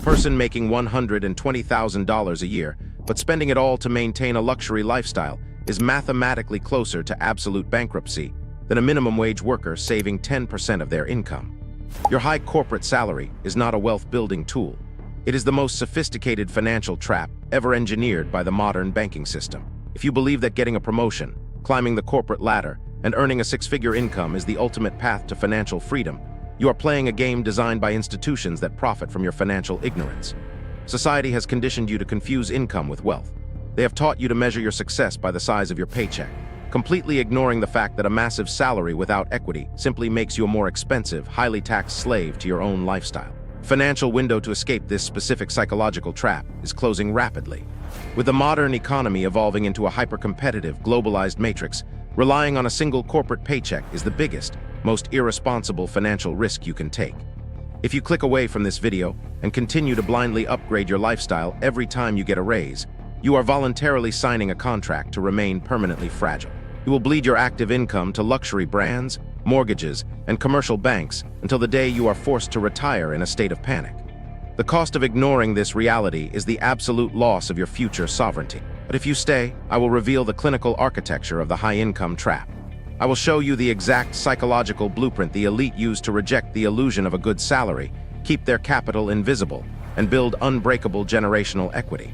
Person making $120,000 a year, but spending it all to maintain a luxury lifestyle is mathematically closer to absolute bankruptcy than a minimum wage worker saving 10% of their income. Your high corporate salary is not a wealth-building tool. It is the most sophisticated financial trap ever engineered by the modern banking system. If you believe that getting a promotion, climbing the corporate ladder, and earning a six-figure income is the ultimate path to financial freedom, you are playing a game designed by institutions that profit from your financial ignorance. Society has conditioned you to confuse income with wealth. They have taught you to measure your success by the size of your paycheck, completely ignoring the fact that a massive salary without equity simply makes you a more expensive, highly taxed slave to your own lifestyle. The financial window to escape this specific psychological trap is closing rapidly. With the modern economy evolving into a hyper-competitive, globalized matrix, relying on a single corporate paycheck is the biggest, most irresponsible financial risk you can take. If you click away from this video and continue to blindly upgrade your lifestyle every time you get a raise, you are voluntarily signing a contract to remain permanently fragile. You will bleed your active income to luxury brands, mortgages, and commercial banks until the day you are forced to retire in a state of panic. The cost of ignoring this reality is the absolute loss of your future sovereignty. But if you stay, I will reveal the clinical architecture of the high-income trap. I will show you the exact psychological blueprint the elite use to reject the illusion of a good salary, keep their capital invisible, and build unbreakable generational equity.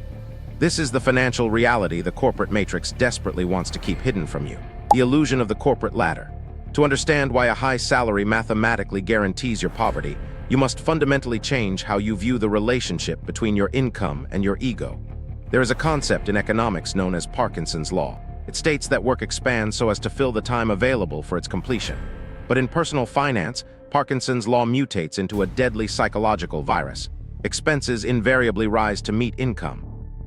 This is the financial reality the corporate matrix desperately wants to keep hidden from you. The illusion of the corporate ladder. To understand why a high salary mathematically guarantees your poverty, you must fundamentally change how you view the relationship between your income and your ego. There is a concept in economics known as Parkinson's Law. It states that work expands so as to fill the time available for its completion. But in personal finance, Parkinson's Law mutates into a deadly psychological virus. Expenses invariably rise to meet income.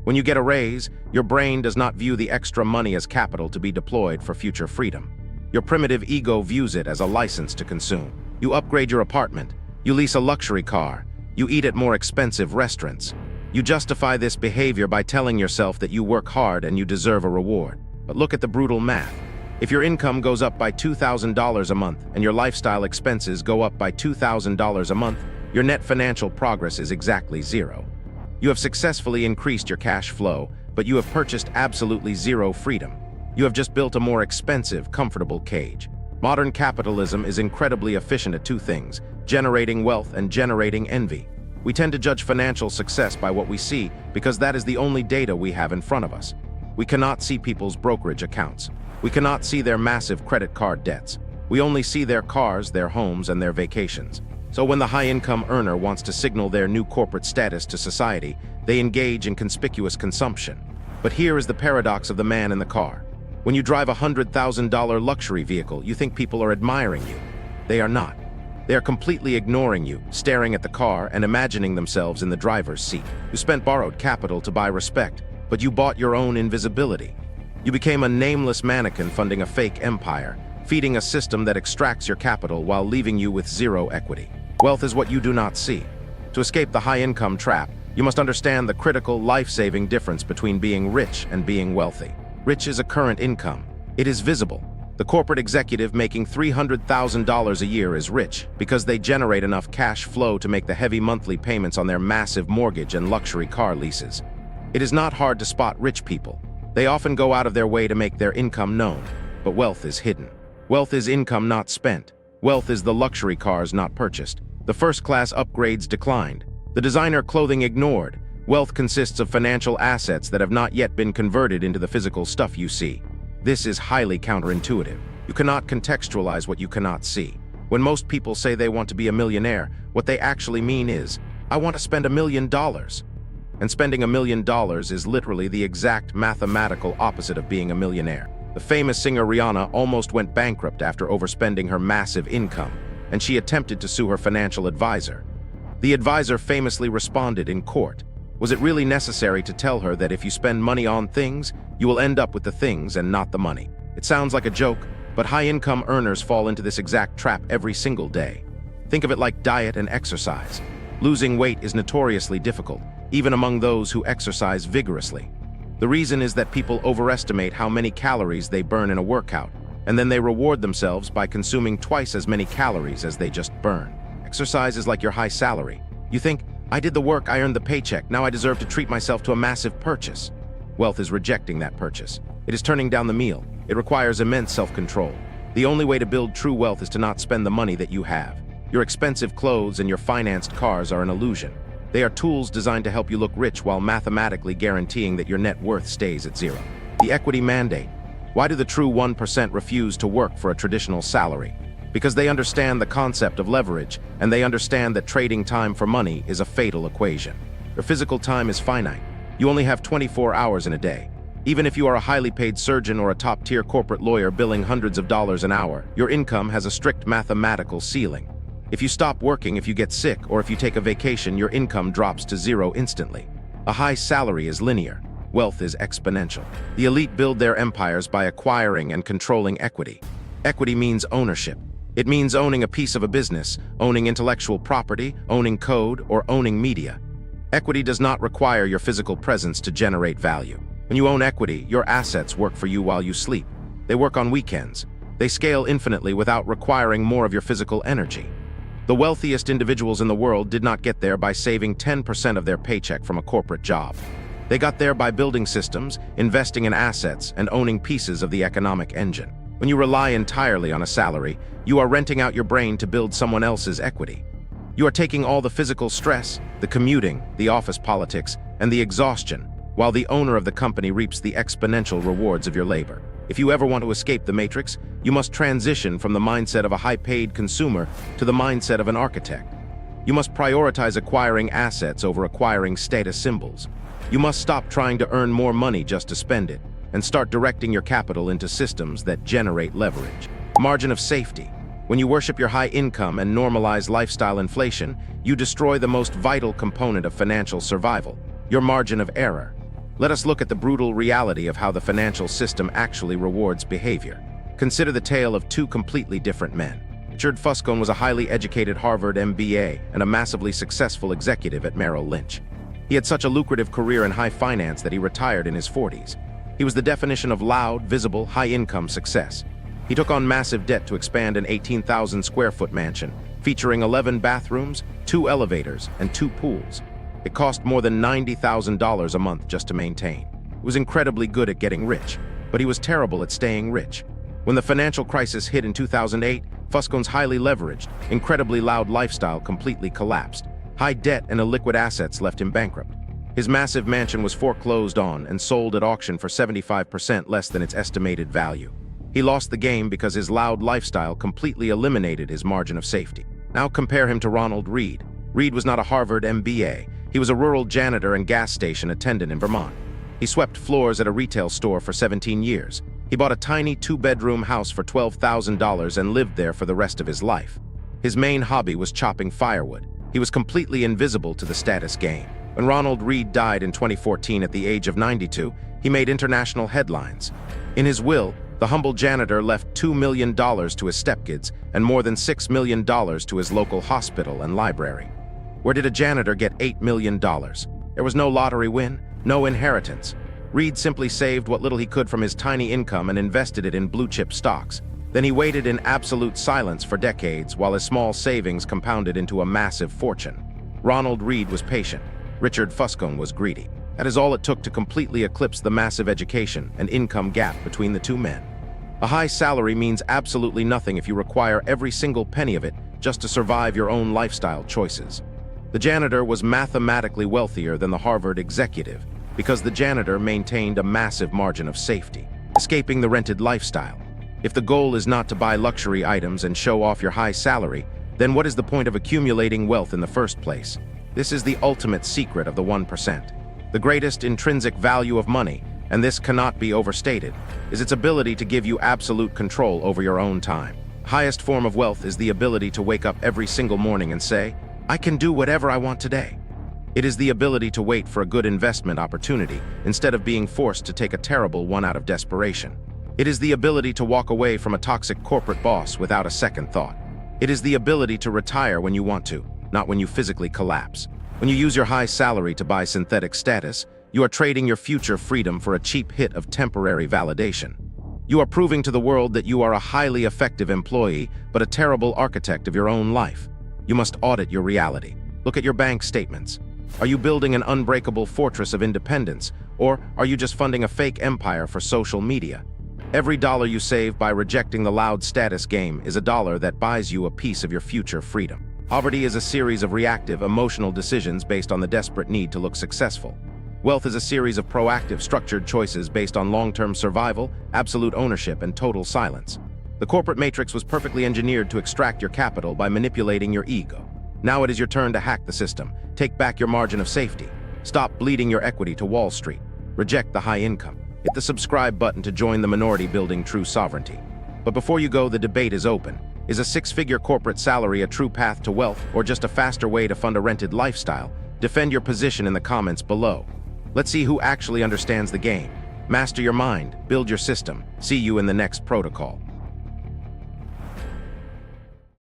When you get a raise, your brain does not view the extra money as capital to be deployed for future freedom. Your primitive ego views it as a license to consume. You upgrade your apartment, you lease a luxury car, you eat at more expensive restaurants. You justify this behavior by telling yourself that you work hard and you deserve a reward. But look at the brutal math. If your income goes up by $2,000 a month and your lifestyle expenses go up by $2,000 a month, your net financial progress is exactly zero. You have successfully increased your cash flow, but you have purchased absolutely zero freedom. You have just built a more expensive, comfortable cage. Modern capitalism is incredibly efficient at two things: generating wealth and generating envy. We tend to judge financial success by what we see because that is the only data we have in front of us. We cannot see people's brokerage accounts. We cannot see their massive credit card debts. We only see their cars, their homes, and their vacations. So when the high-income earner wants to signal their new corporate status to society, they engage in conspicuous consumption. But here is the paradox of the man in the car. When you drive a $100,000 luxury vehicle, you think people are admiring you. They are not. They are completely ignoring you, staring at the car and imagining themselves in the driver's seat. You spent borrowed capital to buy respect, but you bought your own invisibility. You became a nameless mannequin funding a fake empire, feeding a system that extracts your capital while leaving you with zero equity. Wealth is what you do not see. To escape the high-income trap, you must understand the critical, life-saving difference between being rich and being wealthy. Rich is a current income. It is visible. The corporate executive making $300,000 a year is rich because they generate enough cash flow to make the heavy monthly payments on their massive mortgage and luxury car leases. It is not hard to spot rich people. They often go out of their way to make their income known, but wealth is hidden. Wealth is income not spent. Wealth is the luxury cars not purchased. The first-class upgrades declined. The designer clothing ignored. Wealth consists of financial assets that have not yet been converted into the physical stuff you see. This is highly counterintuitive. You cannot contextualize what you cannot see. When most people say they want to be a millionaire, what they actually mean is, I want to spend $1 million. And spending $1 million is literally the exact mathematical opposite of being a millionaire. The famous singer Rihanna almost went bankrupt after overspending her massive income, and she attempted to sue her financial advisor. The advisor famously responded in court. Was it really necessary to tell her that if you spend money on things, you will end up with the things and not the money? It sounds like a joke, but high-income earners fall into this exact trap every single day. Think of it like diet and exercise. Losing weight is notoriously difficult, even among those who exercise vigorously. The reason is that people overestimate how many calories they burn in a workout, and then they reward themselves by consuming twice as many calories as they just burn. Exercise is like your high salary. You think, I did the work, I earned the paycheck, now I deserve to treat myself to a massive purchase. Wealth is rejecting that purchase. It is turning down the meal. It requires immense self-control. The only way to build true wealth is to not spend the money that you have. Your expensive clothes and your financed cars are an illusion. They are tools designed to help you look rich while mathematically guaranteeing that your net worth stays at zero. The equity mandate. Why do the true 1% refuse to work for a traditional salary? Because they understand the concept of leverage, and they understand that trading time for money is a fatal equation. Your physical time is finite. You only have 24 hours in a day. Even if you are a highly paid surgeon or a top-tier corporate lawyer billing hundreds of dollars an hour, your income has a strict mathematical ceiling. If you stop working, if you get sick, or if you take a vacation, your income drops to zero instantly. A high salary is linear. Wealth is exponential. The elite build their empires by acquiring and controlling equity. Equity means ownership. It means owning a piece of a business, owning intellectual property, owning code, or owning media. Equity does not require your physical presence to generate value. When you own equity, your assets work for you while you sleep. They work on weekends. They scale infinitely without requiring more of your physical energy. The wealthiest individuals in the world did not get there by saving 10% of their paycheck from a corporate job. They got there by building systems, investing in assets, and owning pieces of the economic engine. When you rely entirely on a salary, you are renting out your brain to build someone else's equity. You are taking all the physical stress, the commuting, the office politics, and the exhaustion, while the owner of the company reaps the exponential rewards of your labor. If you ever want to escape the matrix, you must transition from the mindset of a high-paid consumer to the mindset of an architect. You must prioritize acquiring assets over acquiring status symbols. You must stop trying to earn more money just to spend it, and start directing your capital into systems that generate leverage. Margin of safety. When you worship your high income and normalize lifestyle inflation, you destroy the most vital component of financial survival, your margin of error. Let us look at the brutal reality of how the financial system actually rewards behavior. Consider the tale of two completely different men. Richard Fuscone was a highly educated Harvard MBA and a massively successful executive at Merrill Lynch. He had such a lucrative career in high finance that he retired in his 40s. He was the definition of loud, visible, high-income success. He took on massive debt to expand an 18,000-square-foot mansion, featuring 11 bathrooms, 2 elevators, and 2 pools. It cost more than $90,000 a month just to maintain. He was incredibly good at getting rich, but he was terrible at staying rich. When the financial crisis hit in 2008, Fuscone's highly leveraged, incredibly loud lifestyle completely collapsed. High debt and illiquid assets left him bankrupt. His massive mansion was foreclosed on and sold at auction for 75% less than its estimated value. He lost the game because his loud lifestyle completely eliminated his margin of safety. Now compare him to Ronald Read. Read was not a Harvard MBA. He was a rural janitor and gas station attendant in Vermont. He swept floors at a retail store for 17 years. He bought a tiny 2-bedroom house for $12,000 and lived there for the rest of his life. His main hobby was chopping firewood. He was completely invisible to the status game. When Ronald Read died in 2014 at the age of 92, he made international headlines. In his will, the humble janitor left $2 million to his stepkids and more than $6 million to his local hospital and library. Where did a janitor get $8 million? There was no lottery win, no inheritance. Read simply saved what little he could from his tiny income and invested it in blue-chip stocks. Then he waited in absolute silence for decades while his small savings compounded into a massive fortune. Ronald Read was patient. Richard Fuscone was greedy. That is all it took to completely eclipse the massive education and income gap between the two men. A high salary means absolutely nothing if you require every single penny of it just to survive your own lifestyle choices. The janitor was mathematically wealthier than the Harvard executive because the janitor maintained a massive margin of safety, escaping the rented lifestyle. If the goal is not to buy luxury items and show off your high salary, then what is the point of accumulating wealth in the first place? This is the ultimate secret of the 1%. The greatest intrinsic value of money, and this cannot be overstated, is its ability to give you absolute control over your own time. The highest form of wealth is the ability to wake up every single morning and say, I can do whatever I want today. It is the ability to wait for a good investment opportunity instead of being forced to take a terrible one out of desperation. It is the ability to walk away from a toxic corporate boss without a second thought. It is the ability to retire when you want to, not when you physically collapse. When you use your high salary to buy synthetic status, you are trading your future freedom for a cheap hit of temporary validation. You are proving to the world that you are a highly effective employee, but a terrible architect of your own life. You must audit your reality. Look at your bank statements. Are you building an unbreakable fortress of independence, or are you just funding a fake empire for social media? Every dollar you save by rejecting the loud status game is a dollar that buys you a piece of your future freedom. Poverty is a series of reactive, emotional decisions based on the desperate need to look successful. Wealth is a series of proactive, structured choices based on long-term survival, absolute ownership, and total silence. The corporate matrix was perfectly engineered to extract your capital by manipulating your ego. Now it is your turn to hack the system. Take back your margin of safety. Stop bleeding your equity to Wall Street. Reject the high income. Hit the subscribe button to join the minority building true sovereignty. But before you go, the debate is open. Is a six-figure corporate salary a true path to wealth, or just a faster way to fund a rented lifestyle? Defend your position in the comments below. Let's see who actually understands the game. Master your mind, build your system. See you in the next protocol.